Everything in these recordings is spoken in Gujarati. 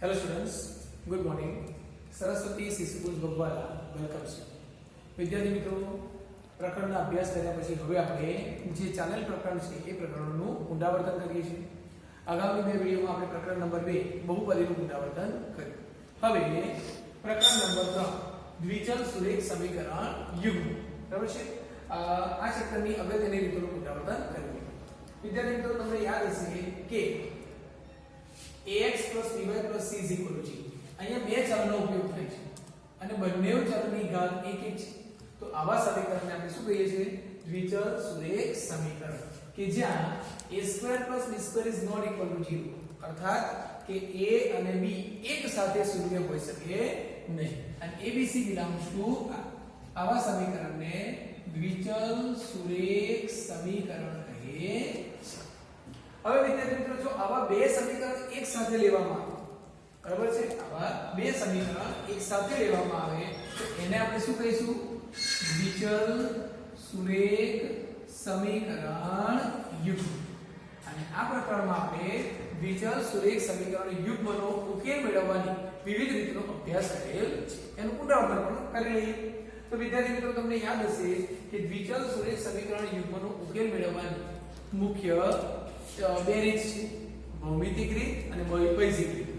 Hello students, good morning. Saraswati Shishukunj Bagwala welcomes. વિદ્યાર્થી મિત્રો, પ્રકરણનો અભ્યાસ કર્યા પછી હવે આપણે જે ચાલેલ પ્રકરણ છે એ પ્રકરણનું પુનરાવર્તન કરીએ છીએ. આગામી બે વિડિયોમાં આપણે પ્રકરણ નંબર 2 બહુપદીનું પુનરાવર્તન કર્યું. હવે પ્રકરણ નંબર 3 દ્વિચલ સુરેખ સમીકરણ યુગ્મ. બરાબર છે? આ ચેપ્ટરની અગત્યની રીતોનું પુનરાવર્તન કર્યું. વિદ્યાર્થી મિત્રો, તમને યાદ હશે કે ax + by + c = 0. અહીંયા બે ચલનો ઉપયોગ થાય છે અને બંને ચલની ઘાત 1 1 છે. તો આવા સમીકરણને આપણે શું કહીએ છીએ? દ્વિચલ સુરેખ સમીકરણ, કે જ્યાં a² + b² ≠ 0. અર્થાત કે a અને b એક સાથે શૂન્ય હોઈ શકે નહીં. અને abc belongs to આવા સમીકરણને દ્વિચલ સુરેખ સમીકરણ કહે છે. હવે વિદ્યાર્થી મિત્રો, જો આવા બે સમીકરણ એક સાથે લેવામાં આવે, બરાબર છે, આવા બે સમીકરણ એક સાથે લેવામાં આવે તો એને આપણે શું કહીશું? દ્વિચલ સુરેખ સમીકરણ યુગ્મ. અને આ પ્રકરણમાં આપણે દ્વિચલ સુરેખ સમીકરણ યુગ્મનો ઉકેલ મેળવવાની વિવિધ રીતનો અભ્યાસ કરેલ છે. એનું પુનરાવર્તન પણ કરી લઈએ. તો વિદ્યાર્થી મિત્રો, તમને યાદ હશે કે દ્વિચલ સુરેખ સમીકરણ યુગ્મનો ઉકેલ મેળવવાની મુખ્ય બે રીત છે: ભૌમિતિક રીત અને બૈજિક રીત.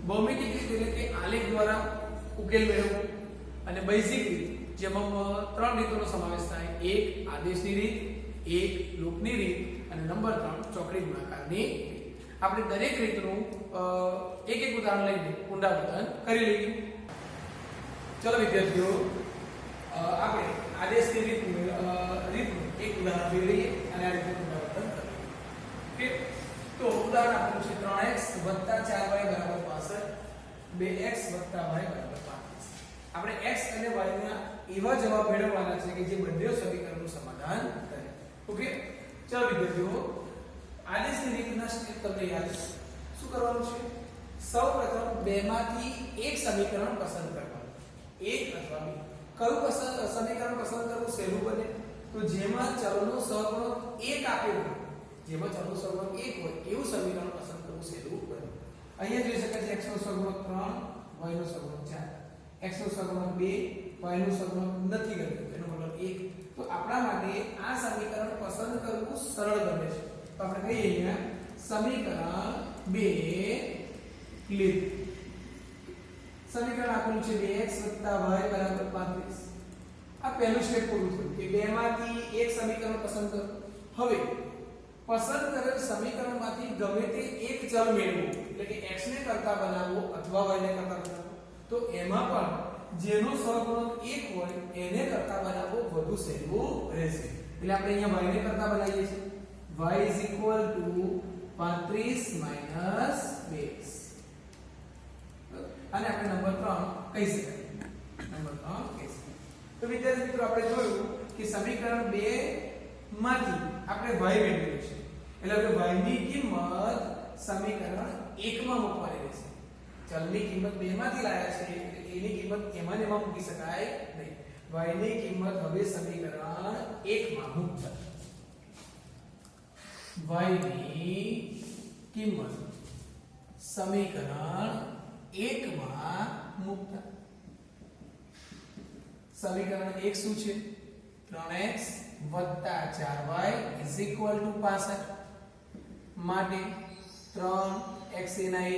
ભૌમિતિક રીત એટલે કે આલેખ દ્વારા ઉકેલ મેળવવો, અને બૈજિક રીત જેમાં ત્રણ રીતોનો સમાવેશ થાય: એક આદેશની રીત, એક લૂપની રીત અને નંબર 3 ચોકડી ગુણાકારની રીત. આપણે દરેક રીતનું એક એક ઉદાહરણ લઈને પુનરાવર્તન કરી લઈએ. ચલો વિદ્યાર્થીઓ, આપણે આદેશની રીતનું એક ઉદાહરણ લઈ લઈએ અને આ રીતનું પુનરાવર્તન કરીએ. ઓકે, તો ઉદાહરણ આપેલું છે 3x + 4y = 65, 2x + y = 35. આપણે x અને y ના એવા જવાબ મેળવવાના છે કે જે બંને સમીકરણનું સમાધાન કરે. ઓકે, ચલો વિદ્યાર્થીઓ, આદેશની રીતના સ્ટેપ તમને યાદ છે. શું કરવાનું છે? સૌપ્રથમ બેમાંથી એક સમીકરણ પસંદ કરવાનું, એક અથવા બે. કયું સમીકરણ પસંદ કરવું સહેલું બને? તો જેમાં ચલનો સહગુણક 1 આપેલો હોય, જેમાં ચલનો સહગુણક 1 હોય એવું સમીકરણ પસંદ કરવું સહેલું બને. અહીંયા જોઈ શકાય છે x નો સહગુણક 3, y નો સહગુણક 4, x નો સહગુણક 2, y નો સહગુણક નથી ગણ્યો, એનો મતલબ 1. તો આપણા માટે આ સમીકરણ પસંદ કરવું સરળ બને છે. તો આપણે કહીએ અહીંયા સમીકરણ 2 ક્લિયર. સમીકરણ આપેલું છે 2x + y = 35. આ પહેલું સ્ટેપ પૂરું થયું કે બેમાંથી એક સમીકરણ પસંદ કરો. હવે પસંદ કરેલ સમીકરણમાંથી ગમે તે એક ચલ મેળવો, એટલે કે x ને કરતા બનાવવો અથવા y ને કરતા બનાવવો. તો એમાં પણ જેનો સહગુણક 1 હોય એને કરતા બનાવવો વધુ સહેલું રહેશે. એટલે આપણે અહીંયા y ને કરતા બનાવીએ છીએ. y = 35 - 2x. અને આપણે નંબર 3 કહી શકાય. નંબર 3 કહી શકાય. તો વિદ્યાર્થી મિત્રો, આપણે જોયું કે સમીકરણ 2 માંથી આપણે y મેળવેલું છે. એટલે આપણે y ની કિંમત સમીકરણ 1 માં મૂકવાની રહેશે. ચલની કિંમત 2 માંથી લાયા છે એટલે એની કિંમત એમાં ને એમાં મૂકી શકાય નહીં. y ની કિંમત હવે સમીકરણ 1 માં મૂકતા. y ની કિંમત સમીકરણ 1 માં મૂકતા. સમીકરણ 1 શું છે? 3x + 4y = 65. માટે 3x ના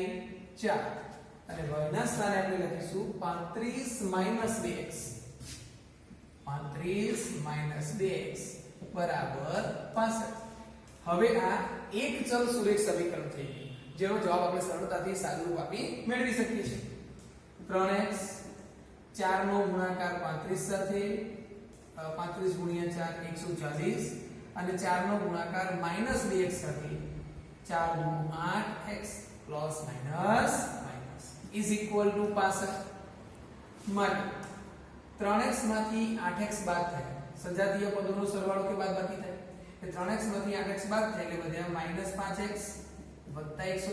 4 અને y ના સ્થાને આપણે લખીશું 35 - 2x. 35 - 2x = 65. હવે આ એક ચલ સુરેખ સમીકરણ થઈ ગયું, જેનો જવાબ આપણે સરળતાથી સાદુરૂપ આપી મેળવી શકીએ છીએ. 3x 4 નો ગુણાકાર 35 સાથે, 35 × 4 140, અને 4 નો ગુણાકાર -2x સાથે, 4 × 8x ± = 65. માટે 3x માંથી 8x બાદ થાય, સજાતીય પદોનો સરવાળો કે બાદબાકી થાય. એટલે 3x માંથી 8x બાદ થાય એટલે વધ્યા -5x + 140 =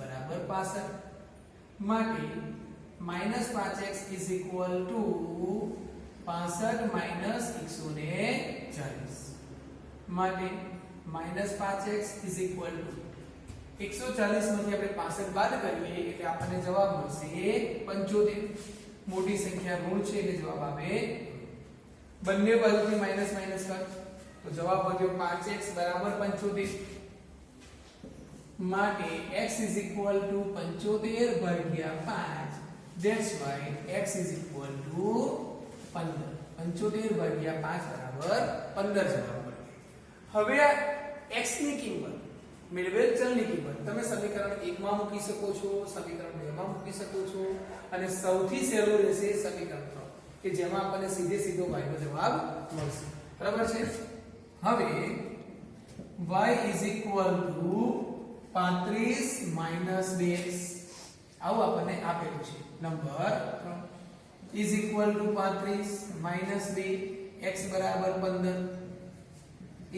65. માટે -5x = 65 - 140. માટે -5x = 140 માંથી આપણે 65 બાદ કરીએ એટલે આપણને જવાબ મળશે 75. મોટી સંખ્યા ઋણ છે એટલે જવાબ આવે બંને બાજુથી માઈનસ માઈનસ કર તો જવાબ વધ્યો 5x બરાબર 75 માટે x is equal to 75 ભાગ્યા 5 that's why x is equal to 15 75 ભાગ્યા 5 બરાબર 15 જવાબ મળે. હવે આ x ની કિંમત મેળવેલ ચલની કિંમત તમે સમીકરણ 1 માં મૂકી શકો છો, સમીકરણ 2 માં મૂકી શકો છો અને સૌથી સહેલું રહેશે સમીકરણ 3 કે જેમાં આપણને સીધે સીધો y નો જવાબ મળશે. બરાબર છે. હવે y is equal to 35 minus 2x આવું આપણને આપેલું છે. Number 3 is equal to 35 minus 2 x બરાબર 15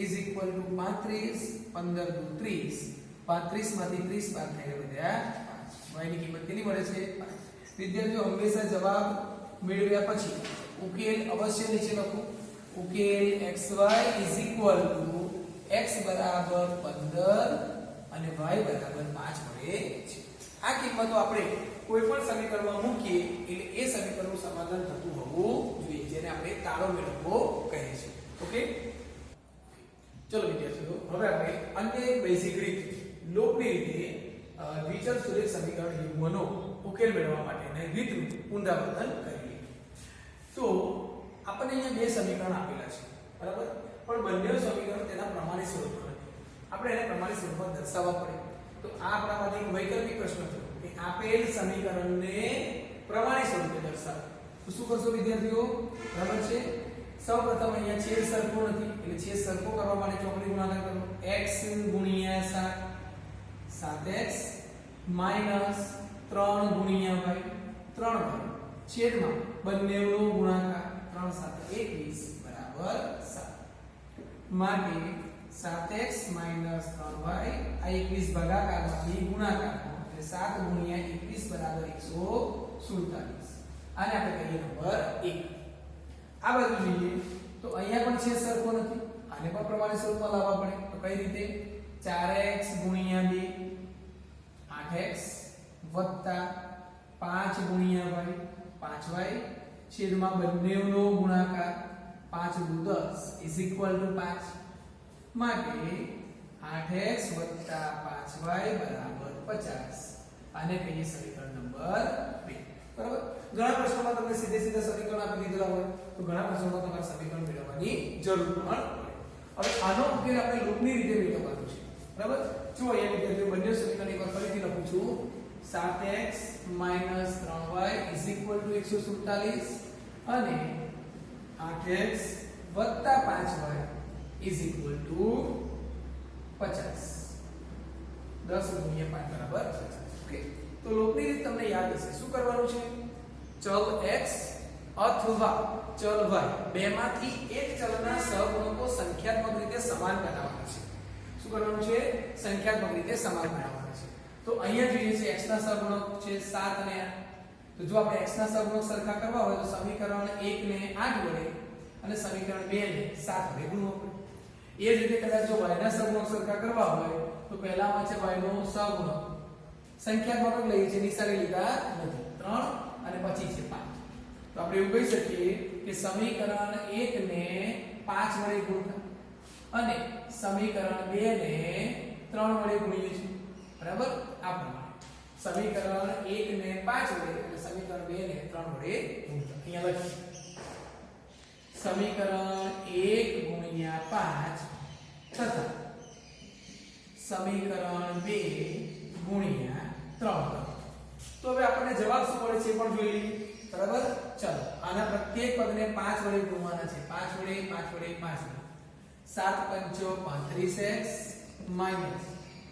is equal to 35 15 દુ 30 35 માંથી 30 બાદ થાય બધા 5 y ની કિંમત કેટલી મળે છે 5. વિદ્યાર્થીઓ હંમેશા જવાબ મેળવ્યા પછી ઉકેલ અવશ્ય નીચે લખો. ઉકેલ xy is equal to x બરાબર 15 અને y બરાબર 5 મળે છે. આ કિંમતો આપણે કોઈ પણ સમીકરણમાં મૂકીએ એટલે એ સમીકરણનું સમાધાન થતું હોવું જોઈએ જેને આપણે તાળો મેળવવો કહે છે. ઓકે ચલો વિદ્યાર્થીઓ હવે આપણે અન્ય એક બેઝિક રીત લોકની રીતે દ્વિચલ સુરેખ સમીકરણ યુગ્મનો ઉકેલ મેળવવા માટેની રીતનું પુનરાવર્તન કરીએ. તો આપણને અહીંયા બે સમીકરણ આપેલા છે બરાબર પણ બંને સમીકરણ તેના પ્રમાણિત સ્વરૂપમાં નથી. આપણે એને પ્રમાણિત સ્વરૂપમાં દર્શાવવા પડે. તો આ આપણા માટે એક વૈકલ્પિક પ્રશ્ન છે કે આપેલ સમીકરણને પ્રમાણિત સ્વરૂપે દર્શાવો. તો શું કરશો વિદ્યાર્થીઓ બરાબર છે. સૌપ્રથમ અહીંયા છેદ સરખો નથી એટલે છેદ સરખો કરવા માટે ચોકડી ગુણાકાર કરો. x ગુણ્યા 7 7x માઈનસ 3 ગુણ્યા y 3y છેદમાં બંનેનો ગુણાકાર 3 7 21 બરાબર 7 માટે 7x માઈનસ 3y આ 21 ભાગાકારમાંથી ગુણાકારમાં એટલે 7 ગુણ્યા 21 બરાબર 147. આને આપણે કહીએ નંબર 1. આ બાજુ જોઈએ તો અહીંયા પણ છેદ સરખો નથી આને પણ પ્રમાણિત સ્વરૂપમાં લાવવા પડે. તો કઈ રીતે 4x ગુણ્યા 2 8x વત્તા 5 ગુણ્યા y 5y છેદમાં બંનેનો ગુણાકાર 5 દુ 10 is equal to 5 માટે 8x વત્તા 5y બરાબર 50. આને કહીએ સમીકરણ નંબર 2. બરાબર. ઘણા પ્રશ્નોમાં તમને સીધે સીધા સમીકરણ આપી દીધેલા હોય તો ઘણા પ્રશ્નોમાં તમારે સમીકરણ મેળવવાની જરૂર પણ પડે. હવે આનો ઉકેલ આપણે લૂપની રીતે મેળવવાનો છે. બરાબર. જો અહીંયા વિદ્યાર્થીઓ બંને સમીકરણ એકવાર ફરીથી લખું છું. 7x 3y 147 અને 8x 5y 50. 10 ગુણ્યા 5 બરાબર 50. ઓકે તો લૂપની રીત તમને યાદ હશે. શું કરવાનું છે ચલ x અથવા ચલ y બેમાંથી એક ચલના સહગુણકો સંખ્યાત્મક રીતે સમાન બનાવવાના છે. શું કરવાનું છે સંખ્યાત્મક રીતે સમાન બનાવવાના છે. તો અહીંયા જોઈએ છે x ના સહગુણક છે 7 અને 8. તો જો આપણે x ના સહગુણક સરખા કરવા હોય તો સમીકરણ 1 ને 8 વડે અને સમીકરણ 2 ને 7 વડે ગુણવું પડે. એ જ રીતે કદાચ જો y ના સહગુણક સરખા કરવા હોય તો પહેલામાં છે y નો સહગુણક સંખ્યાત્મક લઈએ છે નિશાની લીધા નથી 3 અને પછી છે 5. તો આપણે એવું કહી શકીએ કે સમીકરણ 1 ને 5 વડે ગુણતા અને સમીકરણ 2 ને 3 વડે ગુણીએ છીએ. બરાબર. આ પ્રમાણે સમીકરણ 1 ને 5 વડે અને સમીકરણ 2 ને 3 વડે ગુણતા. અહીંયા લખીએ સમીકરણ 1 ગુણ્યા 5 તથા સમીકરણ 2 ગુણ્યા 3. તો હવે આપણને જવાબ શું મળે છે પણ જોઈ લઈએ. બરાબર. ચલો આના પ્રત્યેક પદને 5 વડે ગુણવાના છે. 5 વડે 5 વડે 5 વડે 7 પંચો 35x માઈનસ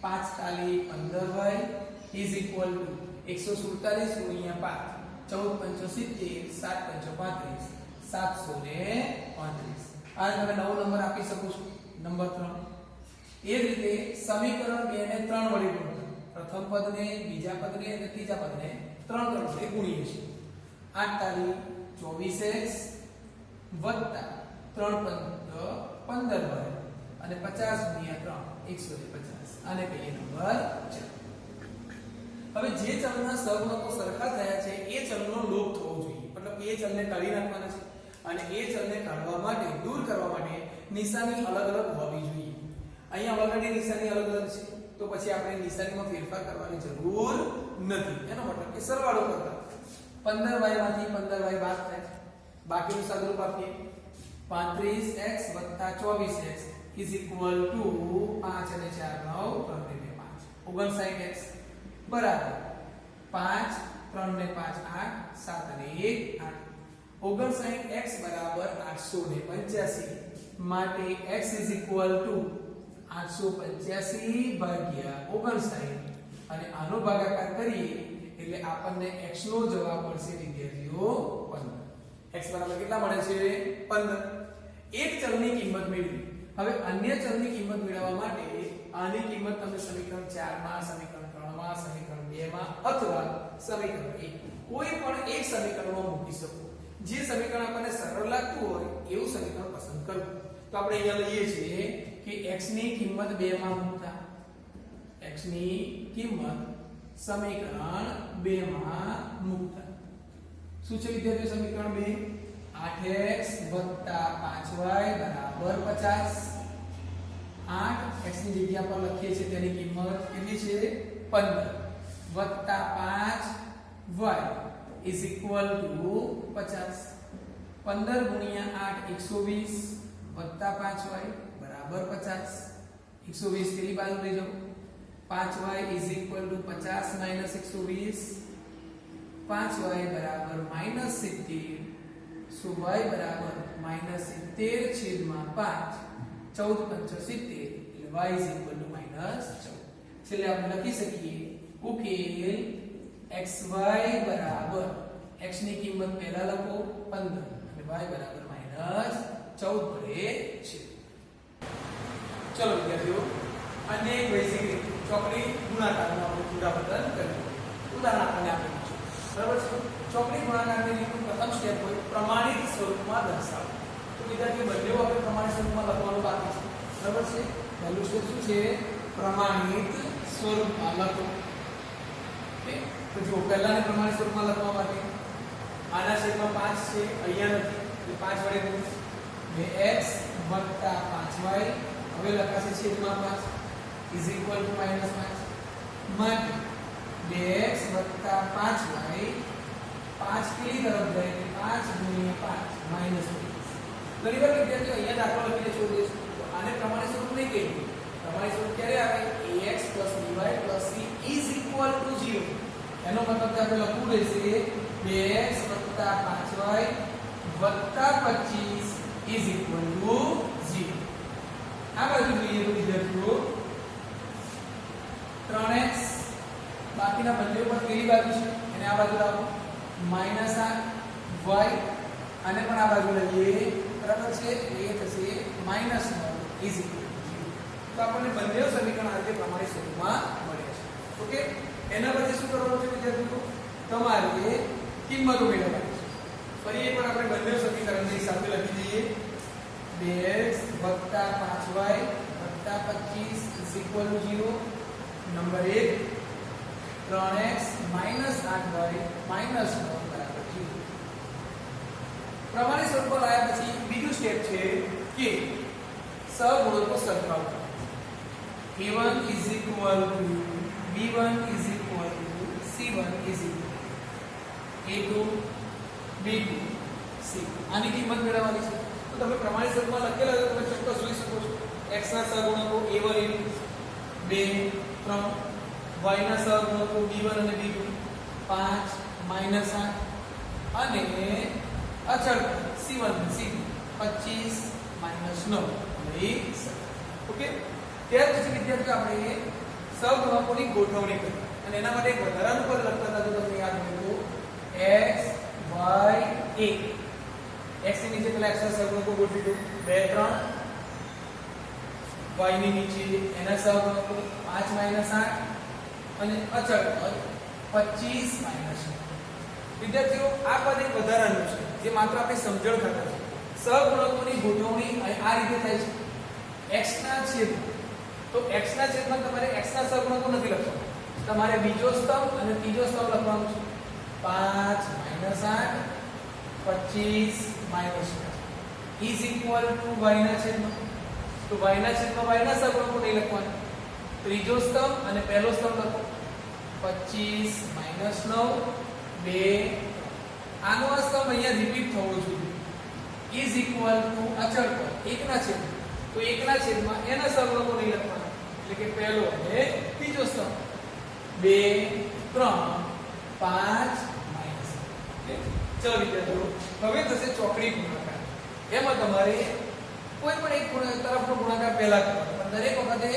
5 તાલી 15y is equal to 147 ગુણ્યા 5 14 પંચો 70 7 પંચો 35 735. આ તમે નવો નંબર આપી શકો છો નંબર 3. એ જ રીતે સમીકરણ 2 ને 3 વડે ગુણતા પ્રથમ પદને બીજા પદને અને ત્રીજા પદને 3 વડે ગુણીએ છીએ. 8 તાલી 24x વત્તા 3 પંચો 15y અને 50 ગુણ્યા 3 150. આને કહીએ નંબર 4. હવે જે ચલના સહગુણકો સરખા થયા છે એ ચલનો લોપ થવો જોઈએ, મતલબ એ ચલને કાઢી નાખવાના છે અને એ ચલને કાઢવા માટે, દૂર કરવા માટે નિશાની અલગ અલગ હોવી જોઈએ. અહીંયા ઓલરેડી નિશાની અલગ અલગ છે તો પછી આપણે નિશાનીમાં ફેરફાર કરવાની જરૂર નથી. એનો મતલબ કે સરવાળો કરતા 15y માંથી 15y બાદ થાય છે, બાકીનું સાદુરૂપ આપીએ 35x + 24x = 5 અને 4 9 3 ને 5 59x બરાબર 5 3 ને 5 8 7 અને 1 8 59x બરાબર 885 માટે x = 885 ભાગ્યા 59 અને આનો ભાગાકાર કરીએ એટલે આપણને x નો જવાબ મળશે વિદ્યાર્થીઓ 15. x બરાબર કેટલા મળે છે 15. એક ચલની કિંમત મેળવી. હવે અન્ય ચલની કિંમત મેળવવા માટે આની કિંમત તમે સમીકરણ 4 માં, સમીકરણ 3 માં, સમીકરણ 2 માં અથવા સમીકરણ 1 કોઈ પણ એક સમીકરણમાં મૂકી શકો. જે સમીકરણ આપણને સરળ લાગતું હોય એવું સમીકરણ પસંદ કરવું. તો આપણે અહીંયા લઈએ છીએ કે x ની કિંમત 2 માં મૂકતા, x ની કિંમત સમીકરણ 2 માં મૂકતા શું છે વિદ્યાર્થીઓ સમીકરણ 2 8x + 5y બરાબર 50. 8 x ની જગ્યા પર લખીએ છીએ તેની કિંમત કેટલી છે 15 + 5y = 50. 15 ગુણ્યા 8 120 + 5y બરાબર 50. 120 પેલી બાજુ લઈ જાઓ. 5y = 50 - 120 5y બરાબર -70 so y બરાબર -70/5 14 × 70 એટલે y = -14. છેલ્લે આપણે લખી શકીએ ઉકેલ xy બરાબર x ની કિંમત પહેલા લખો 15 અને y બરાબર -14 મળે છે. ચલો વિદ્યાર્થીઓ અનેક વૈશ્વિક ચોકડી ગુણાકારનું આપણે પુનરાવર્તન કરીએ. ઉદાહરણ આપણને આપેલું છે બરાબર છે. ચોકડી ગુણાકારની રીતનું પ્રથમ સ્ટેપ હોય પ્રમાણિત સ્વરૂપમાં દર્શાવો. તો વિદ્યાર્થીઓ બંને આપણે પ્રમાણિત સ્વરૂપમાં લખવાનું બાકી છે બરાબર છે. પહેલું સ્ટેપ શું છે પ્રમાણિત સ્વરૂપમાં લખો. ઓકે તો જો પહેલાને પ્રમાણિત સ્વરૂપમાં લખવા માટે આના છેદમાં 5 છે, અહીંયા નથી એટલે 5 વડે ગુણો 2x + 5y હવે લખાશે છેદમાં 5 = -5 માટે 2x + 5y 5 કેલી તરફ જાય એટલે 5 × 5 -20. ઘણી વાર વિદ્યાર્થીઓ અહીંયા દાખલો લખીને છોડી દેશે તો આને પ્રમાણિત સ્વરૂપ નહીં કહીએ. પ્રમાણિત સ્વરૂપ ક્યારે આવે ax + by + c = 0. એનો મતલબ કે આપણે લખવું રહેશે 2x + 5y + 25 = 0. આ બાજુ જોઈએ તો વિદ્યાર્થીઓ 3x બાકીના બંને ઉપર કેલી બાજુ છે એને આ બાજુ લાવો -8y અને પણ આ બાજુ લઈએ બરાબર છે એટલે એ થશે -9 = 0. તો આપણને બંને સમીકરણ આ રીતે પ્રમાણિત સ્વરૂપમાં મળે છે. ઓકે એના પછી શું કરવાનું છે વિદ્યાર્થીઓ તમારે કિંમતો મેળવવાની છે. ફરી એકવાર આપણે બંને સમીકરણની સાથે લખી દઈએ 2x + 5y + 25 = 0. Number 1 3x - 8y - 9 બરાબર 0. પ્રમાણિત સ્વરૂપમાં લાવ્યા પછી બીજું સ્ટેપ છે કે સહગુણકો સરખાવો. a1 = b1 = c1 = a2 b2 c. આની કિંમત મેળવવાની છે. તો તમે પ્રમાણિત સ્વરૂપમાં લખેલા છે તમે ચોક્કસ જોઈ શકો છો. x ના સહગુણકો a1 a2 2 3 y ના સહગુણકો b1 અને b2 5 -8 અને અચળ c1 અને c2 25 -9 અને 7. ઓકે ત્યાર પછી વિદ્યાર્થીઓ આપણે સહગુણકોની ગોઠવણી કરી અને એના માટે એક વધારાનું પદ લખતા હતા જો તમને યાદ હોય તો x y a. x ની નીચે પેલા x ના સહગુણકો ગોઠવી દો 2 3 y ની નીચે એના સહગુણકો 5 -8 અને અચળ પદ 25 -9. વિદ્યાર્થીઓ આ પદ એક વધારાનું છે જે માત્ર આપણે સમજણ ખાતર છે. સહગુણકોની ગોઠવણી આ રીતે થાય છે. x ના છેદમાં તો x ના છેદમાં તમારે x ના સહગુણકો નથી લખવાનો, તમારે બીજો સ્તંભ અને ત્રીજો સ્તંભ લખવાનો છે. 5 - 8 25 - 8 ઇઝ ઇક્વલ ટુ y ના છેદમાં, તો y ના છેદમાં y ના સહગુણકો નહીં લખવાના. ત્રીજો સ્તંભ અને પહેલો સ્તંભ લખો. 25 - 9 2. આનો આ સ્તંભ અહીંયા રિપીટ થવો જોઈએ. ઇઝ ઇક્વલ ટુ અચળ પદ 1 ના છેદમાં, તો 1 ના છેદમાં એના સહગુણકો નહીં લખવાના, એટલે કે પહેલો અને ત્રીજો સ્તંભ. 2 3 5 - ચલો વિદ્યાર્થીઓ, હવે થશે ચોકડી ગુણાકાર. એમાં તમારે કોઈ પણ એક તરફનો ગુણાકાર પહેલા કરવાનો, પણ દરેક વખતે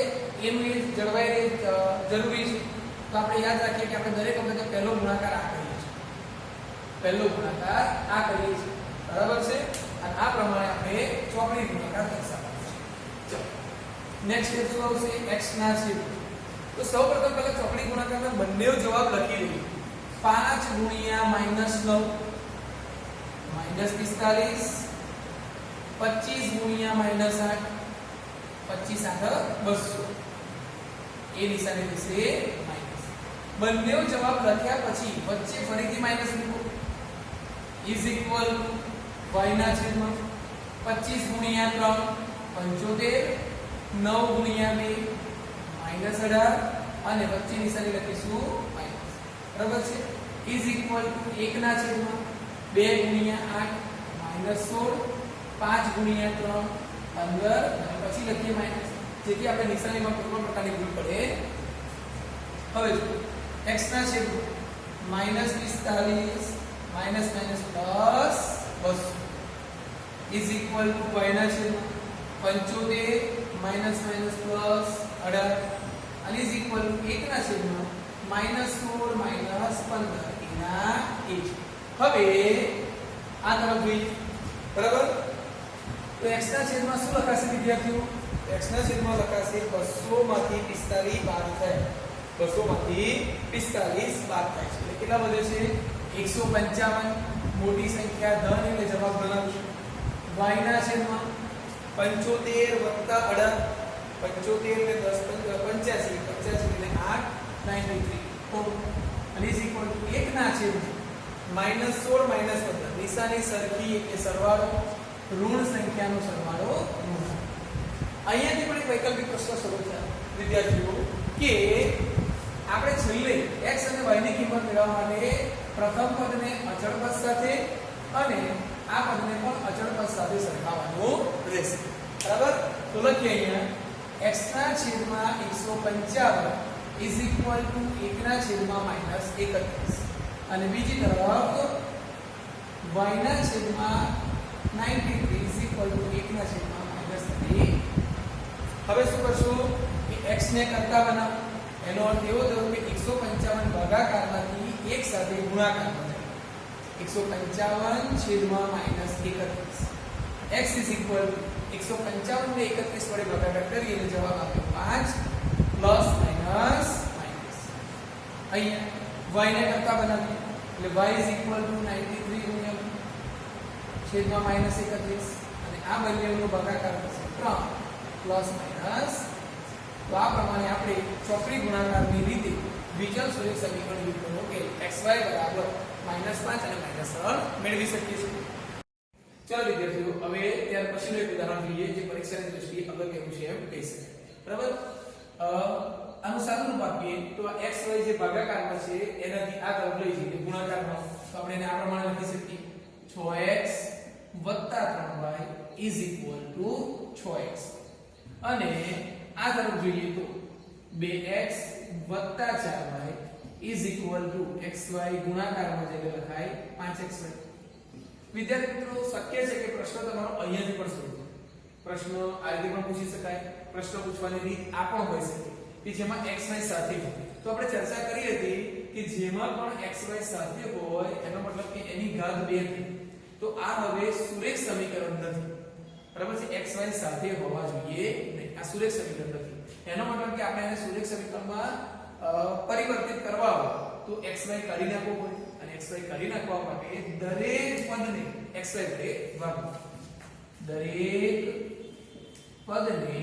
એનું એ જળવાઈ રહે જરૂરી છે. તો આપણે યાદ રાખીએ કે આપણે દરેક વખતે પહેલો ગુણાકાર આ કરીએ છીએ, પહેલો ગુણાકાર આ કરીએ છીએ, બરાબર છે. અને આ પ્રમાણે આપણે ચોકડી ગુણાકાર દર્શાવવાનો છે. ચલો નેક્સ્ટ સ્ટેપ શું આવશે? x ના છેદમાં. તો સૌપ્રથમ પહેલા ચોકડી ગુણાકારના બંને જવાબ લખી દઈએ. 5 * -9 -45 25 * -8 25 આગળ 200 એ નિશાની થશે માઈનસ. બંને જવાબ લખ્યા પછી વચ્ચે ફરીથી માઈનસ મૂકો. ઇઝ ઇક્વલ y ના છેદમાં 25 * 3 75 9 * 2 -18 અને વચ્ચે નિશાની લખીશું માઈનસ, બરાબર છે. ઇઝ ઇક્વલ ટુ 1 ના છેદમાં 2 * 8 -16 5 * 3 15 અને પછી લખીએ માઈનસ, જેથી આપણે નિશાનીમાં કોઈ પણ પ્રકારની ભૂલ પડે. હવે જો x ના છેદમાં -45 -+ 200 ઇઝ ઇક્વલ ટુ y ના છેદમાં 75 - +18 અને ઇઝ ઇક્વલ ટુ 1 ના છેદમાં -16 -15 એના એ. હવે આ તરફ જોઈએ, બરાબર. તો x ના છેદમાં શું લખાશે વિદ્યાર્થીઓ? x ના છેદમાં લખાશે 200 માંથી 45 બાદ થાય, 200 માંથી 45 બાદ થાય છે, એટલે કેટલા વધે છે? 155. મોટી સંખ્યા ધન એટલે જવાબ બનાવશું. y ના છેદમાં 75 + 18 75 ને 10 85 85 એટલે 8 93 અને ઇઝ ઇક્વલ ટુ 1 ના છેદમાં -16 -15 નિશાની સરખી એટલે સરવાળો, ઋણ સંખ્યાનો સરવાળો ઋણ. અહીંયાથી પણ એક વૈકલ્પિક પ્રશ્ન શરૂ થયા વિદ્યાર્થીઓ કે આપણે છેલ્લે x અને y ની કિંમત મેળવવા માટે પ્રથમ પદને અચળ પદ સાથે અને આ પદને પણ અચળ પદ સાથે સરખાવવાનું રહેશે, બરાબર. તો લખીએ અહીંયા x ના છેદમાં 155 ઇઝ ઇક્વલ ટુ 1 ના છેદમાં -31 અને બીજી તરફ y ના છેદમાં 93 ઇઝ ઇક્વલ ટુ 1 ના છેદમાં -3. હવે શું કરશું કે x ને કરતા બનાવો, એનો અર્થ એવો થયો કે 155 ભાગાકારમાંથી એક સાથે ગુણાકાર બને 155 છેદમાં -31. x ઇઝ ઇક્વલ ટુ 155 ને 31 વડે ભાગાકાર કરીએ એટલે જવાબ આવ્યો 5 પ્લસ માઈનસ માઈનસ. અહીંયા y ને કરતા બનાવીએ એટલે y ઇઝ ઇક્વલ ટુ 93 ગુણ્યા છેદમાં -31 અને આ બંનેનો ભાગાકાર થશે 3 પ્લસ માઈનસ. તો આ પ્રમાણે આપણે ચોકડી ગુણાકારની રીતે વિચલ સુરેખ સમીકરણ યુક્તનો ઉકેલ xy બરાબર -5 અને -3 મેળવી શકીએ છીએ. ચાલો વિદ્યાર્થીઓ, હવે ત્યાર પછીનું એક ઉદાહરણ જોઈએ જે પરીક્ષાની દ્રષ્ટિએ અગત્યનું છે એમ કહી શકાય, બરાબર. આનું સાદું રૂપ આપીએ તો આ xy જે ભાગાકારમાં છે એનાથી આ તરફ લઈ જઈએ ગુણાકારમાં, તો આપણે એને આ પ્રમાણે લખી શકીએ 6x + 3y is equal to 6x અને આ તરફ જોઈએ તો 2x + 4y is equal to xy ગુણાકારમાં જઈને લખાય 5xy. વિદ્યાર્થી મિત્રો, શક્ય છે કે પ્રશ્ન તમારો અહીંયાથી પણ શરૂ થાય. પ્રશ્ન આ રીતે પણ પૂછી શકાય. પ્રશ્ન પૂછવાની રીત આ પણ હોઈ શકે કે જેમાં xy સાથે હોય. તો આપણે ચર્ચા કરી હતી કે જેમાં પણ xy સાથે હોય એનો મતલબ કે એની ઘાત 2 થઈ. તો આ હવે સુરેખ સમીકરણ નથી, બરાબર છે. xy સાથે હોવા જોઈએ નહીં, આ સુરેખ સમીકરણ નથી. એનો મતલબ કે આપણે એને સુરેખ સમીકરણમાં પરિવર્તિત કરવા હોય તો xy કાઢી નાખવો પડે અને xy કાઢી નાખવા માટે દરેક પદને xy વડે ભાગો. દરેક પદને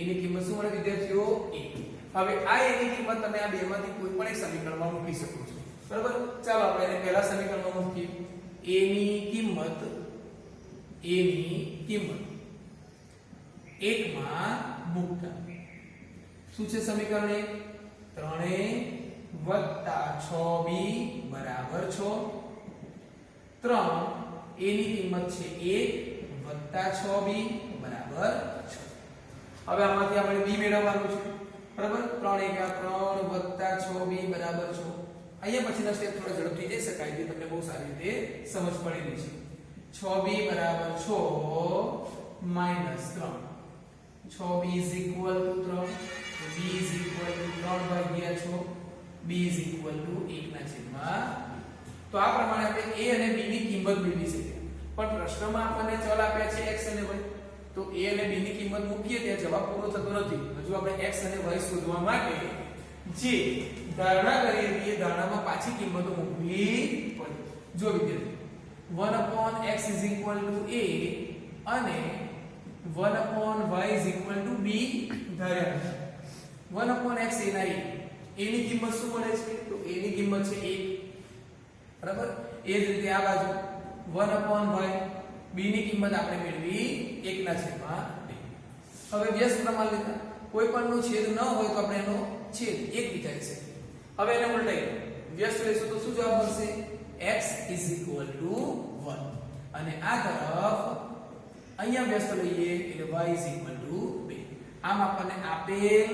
એની કિંમત શું મળે વિદ્યાર્થીઓ 1. હવે આ એની કિંમત તમે આ બેમાંથી કોઈ પણ એક સમીકરણમાં મૂકી શકો છો. બરાબર? ચાલો આપણે એને પહેલા સમીકરણમાં મૂકીએ. એની કિંમત 1 માં મૂકતા શું છે સમીકરણ 1 3a + 6b બરાબર 6. 3 એની કિંમત છે 1 + 6b બરાબર 6. હવે આમાંથી આપણે b મેળવવાનું છે. બરાબર? 3 * 3 + 6b બરાબર 6. અહીંયા પછીના સ્ટેપ થોડા ઝડપથી જઈ શકાય છે, તમને બહુ સારી રીતે સમજ પડેલી છે. 6b બરાબર 6 - 3. 6b = 3, b = 3/6, b = 1/2. તો આ પ્રમાણે આપણે a અને b ની કિંમત મેળવી શકીએ. પણ પ્રશ્નમાં આપણને ચલ આપ્યા છે x અને y. તો a અને b ની કિંમત મૂકીએ ત્યાં જવાબ પૂરો થતો નથી. હજુ આપણે x અને y શોધવા માટે જે ધારણા કરીએ એ ધારણામાં પાછી કિંમતો મૂકવી પડે. જો વિદ્યાર્થી 1/x = a અને 1/y = b ધાર્યા. 1/x એના a ની કિંમત શું મળે છે? તો a ની કિંમત છે 1. બરાબર? એ જ રીતે આ બાજુ 1/y b ની કિંમત આપણે મેળવી 1/2. હવે વ્યસ્ત પ્રમાણ લેતા કોઈ પણનો છેદ ન હોય તો આપણે એનો છેદ 1 વિચારી શકીએ. હવે એને ઉલટાઈ વ્યસ્ત લેશું તો શું જવાબ મળશે? x = 1 અને આ તરફ અહીંયા વ્યસ્ત લઈએ એટલે y = 2. આમ આપણને આપેલ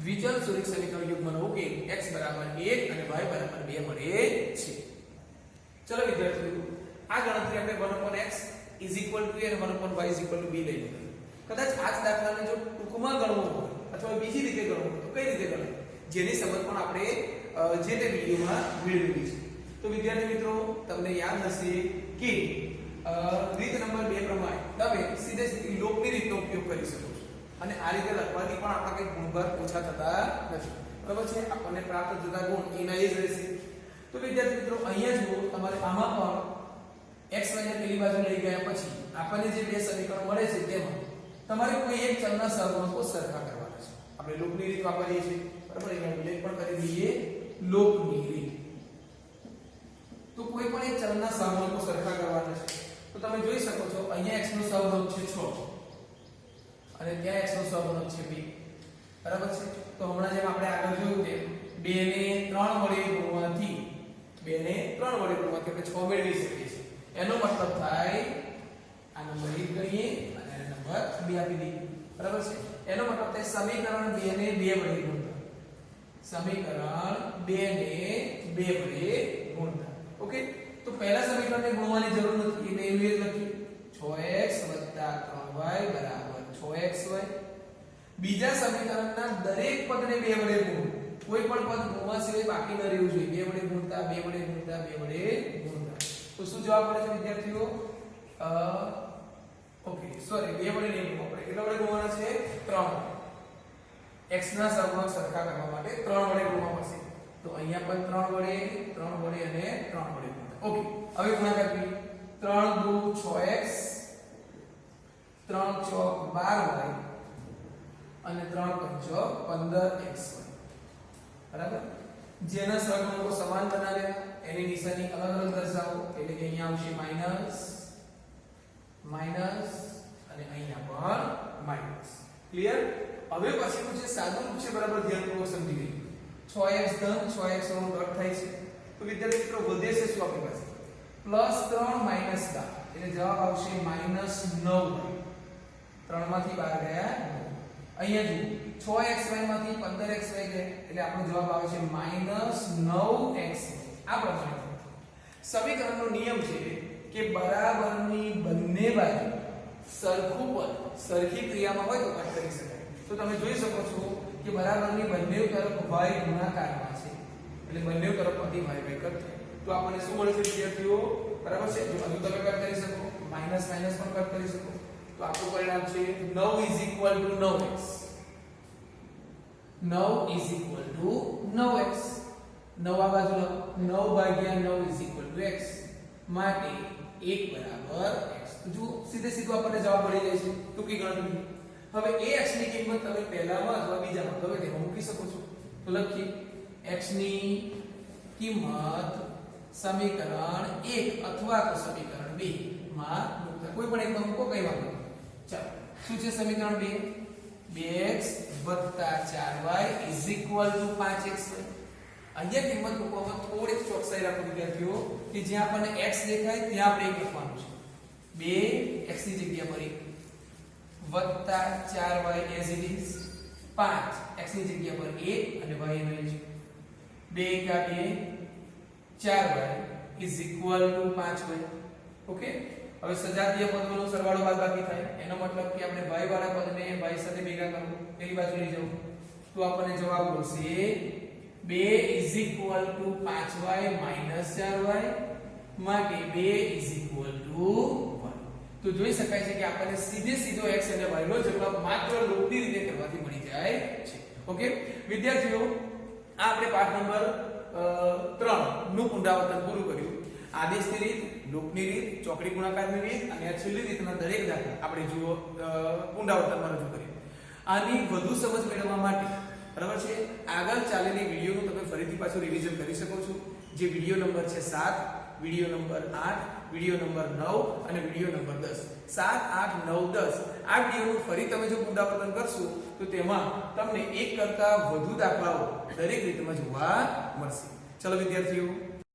દ્વિચલ સુરેખ સમીકરણ યુગ્મનો ઉકેલ x = 1 અને y = 2 મળે છે. ચલો વિદ્યાર્થીઓ, આ ગણતરી આપણે 1/x = a અને 1/y = b લઈ લઈએ. કદાચ આ જ દાખલાને જો ટૂંકમાં ગણવો હોય અથવા બીજી રીતે ગણવો હોય તો કઈ રીતે ગણાય, જેની સમજ પણ આપણે જે તે વિડિયોમાં મેળવેલી છે. તો વિદ્યાર્થી મિત્રો, તમને યાદ હશે કે રીત નંબર 2 પ્રમાણે તમે સીધે સીધી લોકની રીતનો ઉપયોગ કરી શકો છો અને આ રીતે લખવાથી પણ આપણા કંઈ ગુણભાર ઓછા થતા નથી. બરાબર છે? આપણને પ્રાપ્ત થતા ગુણ એના એ જ રહેશે. તો વિદ્યાર્થી મિત્રો, અહીંયા જુઓ, તમારે આમાં પણ x y ને પેલી બાજુ લઈ ગયા પછી આપણને જે બે સમીકરણ મળે છે તેમાં તમારે કોઈ એક ચલના સહગુણકો સરખા કરવાના છે. આપણે લોકની રીત વાપરીએ છીએ. બરાબર? અહીંયા ઉલ્લેખ પણ કરી દઈએ લોકની રીત. તો કોઈ પણ એક ચલના સહગુણકો સરખા કરવાના છે. તો તમે જોઈ શકો છો અહીંયા x નો સહગુણક છે 6 અને ત્યાં x નો સહગુણક છે 2. બરાબર છે? તો હમણાં જેમ આપણે આગળ જોયું તેમ 2 ને 3 વડે ગુણવાથી આપણે 6 મેળવી શકીએ છીએ. એનો મતલબ થાય આ નંબર 1 ગણીએ અને આ નંબર 2 આપી દઈએ. બરાબર છે? એનો મતલબ થાય સમીકરણ 2 ને 2 વડે ગુણતા. સમીકરણ 2 ને 2 વડે ગુણતા. ઓકે? તો પહેલા સમીકરણને ગુણવાની જરૂર નથી એટલે એવું જ લખીએ 6x + 3y = 6xy. બીજા સમીકરણના દરેક પદને 2 વડે ગુણો. કોઈ પણ પદ ગુણવા સિવાય બાકી ન રહેવું જોઈએ. 2 વડે ગુણતા 2 વડે ગુણતા 2 વડે ગુણતા. તો શું જવાબ મળે છે વિદ્યાર્થીઓ? ઓકે સોરી, 2 વડે નહીં ગુણવા પડે. કેટલા વડે ગુણવાના છે? 3. x ના સહગુણક સરખા કરવા માટે 3 વડે ગુણવા પડશે. તો અહીંયા પણ 3 વડે અને 3 વડે ગુણતા. ઓકે, હવે ગુણાકાર કરીએ. 3 × 2 = 6x, 3 × 4 = 12y અને 3 × 5 = 15xy. બરાબર? જેના સહગુણકો સમાન બનાવ્યા એની નિશાની અલગ અલગ દર્શાવો એટલે કે અહીંયા આવશે માઈનસ અને અહીંયા પણ માઈનસ. ક્લિયર? હવે પછીનું જે સાદું રૂપ છે બરાબર ધ્યાનપૂર્વક સમજી લઈએ. 6x ધન 6x નો ડોટ થાય છે. તો વિદ્યાર્થી મિત્રો, વધે છે શું આપણી પાસે? +3 - 12 એટલે જવાબ આવશે -9. 3 માંથી 12 ગયા 9. અહીંયા જુઓ 6xy માંથી 15xy ગયા એટલે આપણો જવાબ આવે છે -9xy. આ પ્રમાણે સમીકરણનો નિયમ છે કે બરાબરની બંને બાજુ સરખું પદ સરખી ક્રિયામાં હોય તો કટ કરી શકાય. તો તમે જોઈ શકો છો કે બરાબરની બંને તરફ y ગુણાકારમાં છે એટલે બંને તરફમાંથી y કટ થાય. તો આપણને શું મળે છે વિદ્યાર્થીઓ? બરાબર છે? જો હજુ તમે કટ કરી શકો, માઈનસ પણ કટ કરી શકો. તો આપણું પરિણામ છે 9 = 9x. 9 = 9x. 9 આ બાજુ 9/9 = x માટે 1 = x. તો જો સીધે સીધું આપણને જવાબ મળી જાય છે ટૂંકી ગણતરી. હવે એ x ની કિંમત તમે પહેલામાં અથવા બીજામાં ગમે તેમાં મૂકી શકો છો. તો લખીએ x ની કિંમત સમીકરણ 1 અથવા તો સમીકરણ 2 માં મૂકતા કોઈ પણ એકમાં મૂકો કઈ વાંધો નહીં. ચાલો શું છે સમીકરણ 2? 2x 4y 5xy. અહીંયા કિંમત મૂકવામાં થોડીક ચોકસાઈ રાખો વિદ્યાર્થીઓ કે જ્યાં આપણને x દેખાય ત્યાં આપણે 1 લખવાનું છે. 2x ની જગ્યા પર 1 4y as it is 5 x ની જગ્યા પર 1 અને y નો છે 2 કા 2 4y = 5y. ઓકે, હવે સજાતીય પદોનો સરવાળો બાદબાકી થાય એનો મતલબ કે આપણે y વાળા પદને y સાથે ભેગા કરવું, પેલી બાજુ લઈ જવું તો આપણને જવાબ મળશે 2 = 5y - 4y માટે 2 = 1. તો જોઈ શકાય છે કે આપણને સીધો x અને y નો જવાબ માત્ર લૂપની રીતે કરવાથી મળી જાય છે. ઓકે વિદ્યાર્થીઓ, આ આપણે પાઠ નંબર 3 નું પુનરાવર્તન પૂરું કર્યું. આદેશની રીત, લૂપની રીત, ચોકડી ગુણાકારની રીત અને આ છેલ્લી રીતના દરેક દાખલા આપણે જુઓ પુનરાવર્તનમાં રજૂ કર્યું. આની વધુ સમજ મેળવવા માટે બરાબર છે આગળ ચાલેલી વિડિયોનું તમે ફરીથી પાછું રિવિઝન કરી શકો છો. જે વિડિયો નંબર છે 7, વિડિયો નંબર 8, વિડિયો નંબર 9 અને વિડિયો નંબર 10. 7, 8, 9, 10 આ વિડિયોનું ફરી તમે જો પુનરાવર્તન કરશો તો તેમાં તમને એક કરતા વધુ દાખલાઓ દરેક રીતમાં જોવા મળશે. ચલો વિદ્યાર્થીઓ,